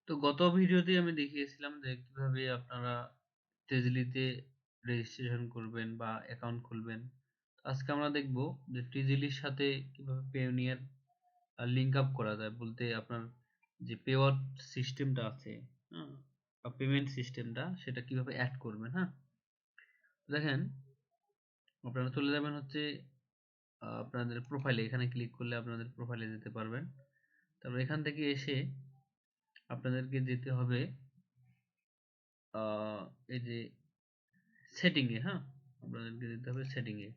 তো গত ভিডিওতে আমি দেখিয়েছিলাম যে কিভাবে আপনারা টেজলিতে রেজিস্ট্রেশন করবেন বা অ্যাকাউন্ট খুলবেন। আজকে আমরা দেখব যে টেজলির সাথে কিভাবে পেওনিয়ার লিঙ্ক আপ করা যায়, বলতে আপনার যে পেওয়ার সিস্টেমটা আছে, হ্যাঁ, বা পেমেন্ট সিস্টেমটা সেটা কিভাবে অ্যাড করবেন। হ্যাঁ, দেখেন, আপনারা চলে যাবেন হচ্ছে আপনাদের প্রোফাইলে। এখানে ক্লিক করলে আপনাদের প্রোফাইলে যেতে পারবেন। তারপর এখান থেকে এসে আপনাদেরকে যেতে হবে এই যে সেটিংয়ে। হ্যাঁ, আপনাদেরকে যেতে হবে সেটিংয়ে।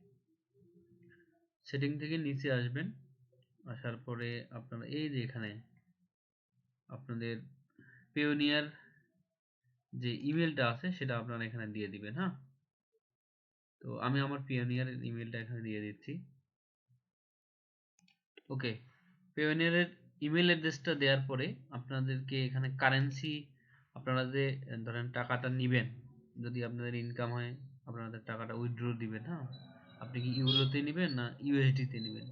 সেটিং থেকে নিচে আসবেন। আসার পরে আপনারা এই যে এখানে আপনাদের পেওনিয়ার যে ইমেলটা আছে সেটা আপনারা এখানে দিয়ে দিবেন। হ্যাঁ, তো আমি আমার পেওনিয়ার ইমেলটা এখানে দিয়ে দিচ্ছি। ওকে, পেওনিয়ারের ইমেল অ্যাড্রেসটা দেওয়ার পরে আপনাদেরকে এখানে কারেন্সি, আপনারা যে ধরেন টাকাটা নিবেন, যদি আপনাদের ইনকাম হয় আপনাদের টাকাটা উইথড্র দিবেন। হ্যাঁ, আপনি কি ইউরোতে নেবেন না ইউএসডিতে নেবেন?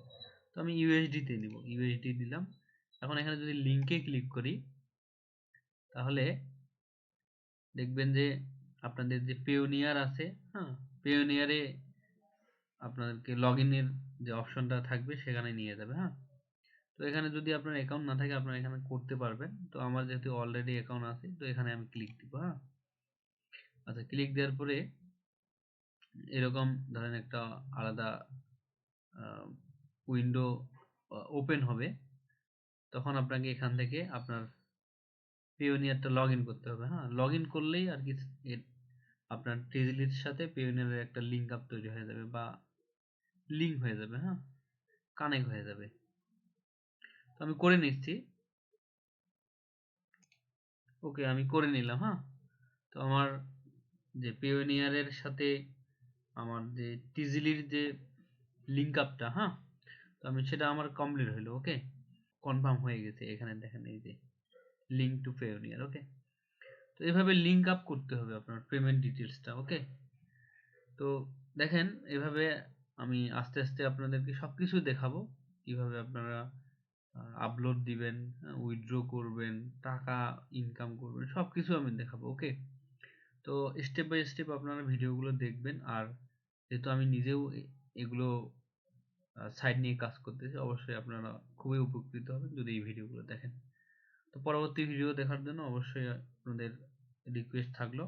তো আমি ইউএসডিতে নিব, ইউএসডি দিলাম। এখন এখানে যদি লিঙ্কে ক্লিক করি তাহলে দেখবেন যে আপনাদের যে পেওনিয়ার আছে, হ্যাঁ, পেওনিয়ারে আপনাদেরকে লগ ইনের যে অপশনটা থাকবে সেখানে নিয়ে যাবে। হ্যাঁ, তো এখানে যদি আপনার অ্যাকাউন্ট না থাকে আপনারা এখানে করতে পারবেন। তো আমার যেহেতু অলরেডি অ্যাকাউন্ট আছে তো এখানে আমি ক্লিক দিব। হ্যাঁ, আচ্ছা, ক্লিক দেওয়ার পরে এরকম ধরেন একটা আলাদা উইন্ডো ওপেন হবে। তখন আপনাকে এখান থেকে আপনার পেওনিয়ারটা লগ ইন করতে হবে। হ্যাঁ, লগ ইন করলেই আর কি আপনার টেজলির সাথে পেওনিয়ারের একটা লিঙ্ক আপ তৈরি হয়ে যাবে বা লিঙ্ক হয়ে যাবে। হ্যাঁ, কানেক্ট হয়ে যাবে। তো আমি করে নিচ্ছি। ওকে, আমি করে নিলাম। হ্যাঁ, তো আমার যে পেওনিয়ারের সাথে আমার যে টিজলির যে লিঙ্ক আপটা, হ্যাঁ, তো আমি সেটা আমার কমপ্লিট হইলো। ওকে, কনফার্ম হয়ে গেছে। এখানে দেখেন এই যে লিঙ্ক টু পেওনিয়ার। ওকে, তো এভাবে লিঙ্ক আপ করতে হবে আপনার পেমেন্ট ডিটেলসটা। ওকে, তো দেখেন এভাবে আমি আস্তে আস্তে আপনাদেরকে সবকিছু দেখাবো, কিভাবে আপনারা আপলোড দিবেন, উইথড্র করবেন, টাকা ইনকাম করবেন, সবকিছু আমি দেখাবো। ওকে, তো স্টেপ বাই স্টেপ আপনারা ভিডিওগুলো দেখবেন। আর যেহেতু আমি নিজেও এগুলো সাইড নিয়ে কাজ করতেছি, অবশ্যই আপনারা খুবই উপকৃত হবেন যদি এই ভিডিওগুলো দেখেন। তো পরবর্তী ভিডিও দেখার জন্য অবশ্যই আপনাদের রিকোয়েস্ট থাকলো